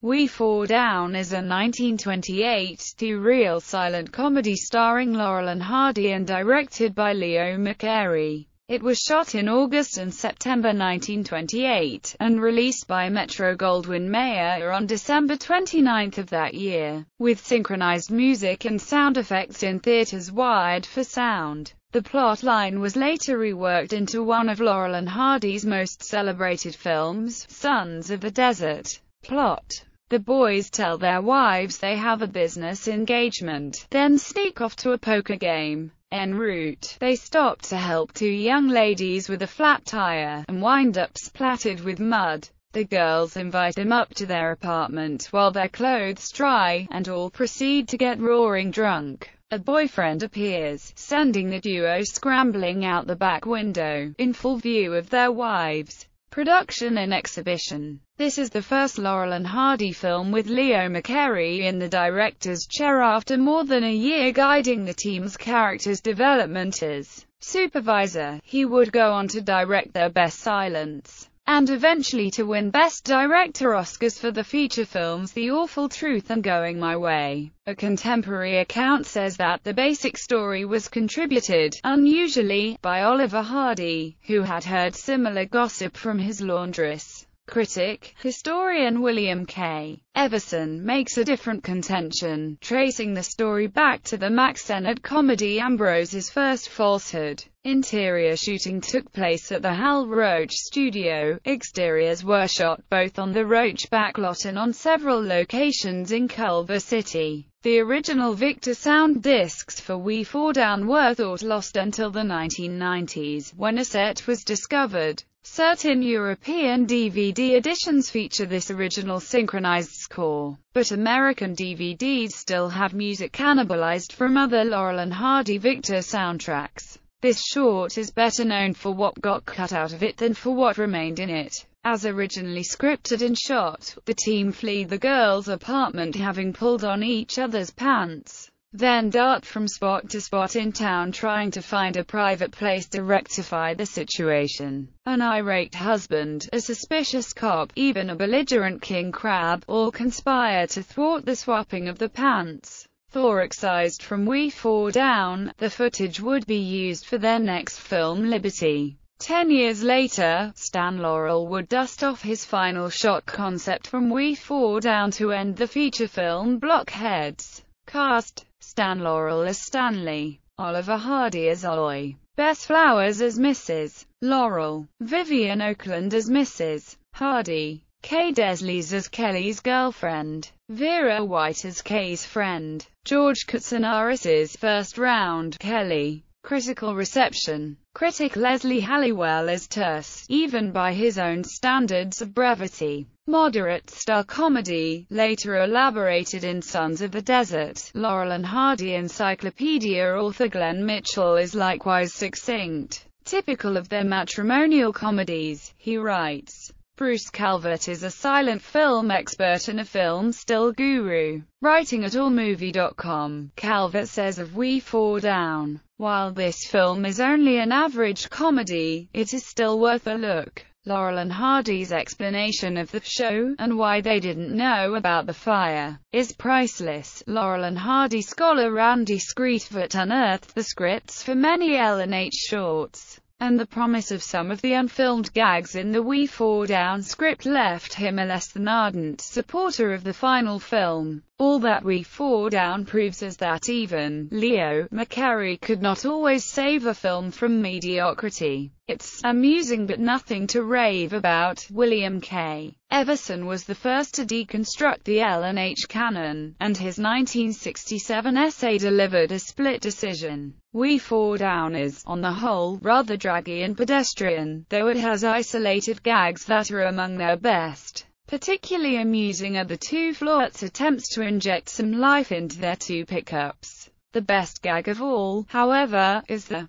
We Faw Down is a 1928 surreal silent comedy starring Laurel and Hardy and directed by Leo McCarey. It was shot in August and September 1928, and released by Metro-Goldwyn-Mayer on December 29 of that year, with synchronized music and sound effects in theaters wide for sound. The plot line was later reworked into one of Laurel and Hardy's most celebrated films, Sons of the Desert. Plot: the boys tell their wives they have a business engagement, then sneak off to a poker game. En route, they stop to help two young ladies with a flat tire, and wind up splattered with mud. The girls invite them up to their apartment while their clothes dry, and all proceed to get roaring drunk. A boyfriend appears, sending the duo scrambling out the back window, in full view of their wives. Production and exhibition. This is the first Laurel and Hardy film with Leo McCarey in the director's chair after more than a year guiding the team's character's development as supervisor. He would go on to direct Their Best Silence, and eventually to win Best Director Oscars for the feature films The Awful Truth and Going My Way. A contemporary account says that the basic story was contributed, unusually, by Oliver Hardy, who had heard similar gossip from his laundress. Critic, historian William K. Everson makes a different contention, tracing the story back to the Mack Sennett comedy Ambrose's First Falsehood. Interior shooting took place at the Hal Roach studio. Exteriors were shot both on the Roach backlot and on several locations in Culver City. The original Victor sound discs for We Faw Down were thought lost until the 1990s, when a set was discovered. Certain European DVD editions feature this original synchronized score, but American DVDs still have music cannibalized from other Laurel and Hardy Victor soundtracks. This short is better known for what got cut out of it than for what remained in it. As originally scripted and shot, the team flee the girls' apartment having pulled on each other's pants, then dart from spot to spot in town trying to find a private place to rectify the situation. An irate husband, a suspicious cop, even a belligerent king crab, all conspire to thwart the swapping of the pants. Excised from We Faw Down, the footage would be used for their next film Liberty. 10 years later, Stan Laurel would dust off his final shot concept from We Faw Down to end the feature film Blockheads. Cast: Stan Laurel as Stanley, Oliver Hardy as Aloy, Bess Flowers as Mrs. Laurel, Vivian Oakland as Mrs. Hardy, Kay Deslies as Kelly's girlfriend, Vera White as Kay's friend, George Katsounaris' first round Kelly. Critical reception. Critic Leslie Halliwell as terse, even by his own standards of brevity. Moderate star comedy, later elaborated in Sons of the Desert. Laurel and Hardy encyclopedia author Glenn Mitchell is likewise succinct. Typical of their matrimonial comedies, he writes, Bruce Calvert is a silent film expert and a film still guru. Writing at allmovie.com, Calvert says of We Faw Down, while this film is only an average comedy, it is still worth a look. Laurel and Hardy's explanation of the show, and why they didn't know about the fire, is priceless. Laurel and Hardy scholar Randy Screetvert unearthed the scripts for many L&H shorts, and the promise of some of the unfilmed gags in the We Faw Down script left him a less than ardent supporter of the final film. All that We Faw Down proves is that even Leo McCarey could not always save a film from mediocrity. It's amusing but nothing to rave about. William K. Everson was the first to deconstruct the L&H canon, and his 1967 essay delivered a split decision. We Faw Down is, on the whole, rather draggy and pedestrian, though it has isolated gags that are among their best. Particularly amusing are the two Florts' attempts to inject some life into their two pickups. The best gag of all, however, is the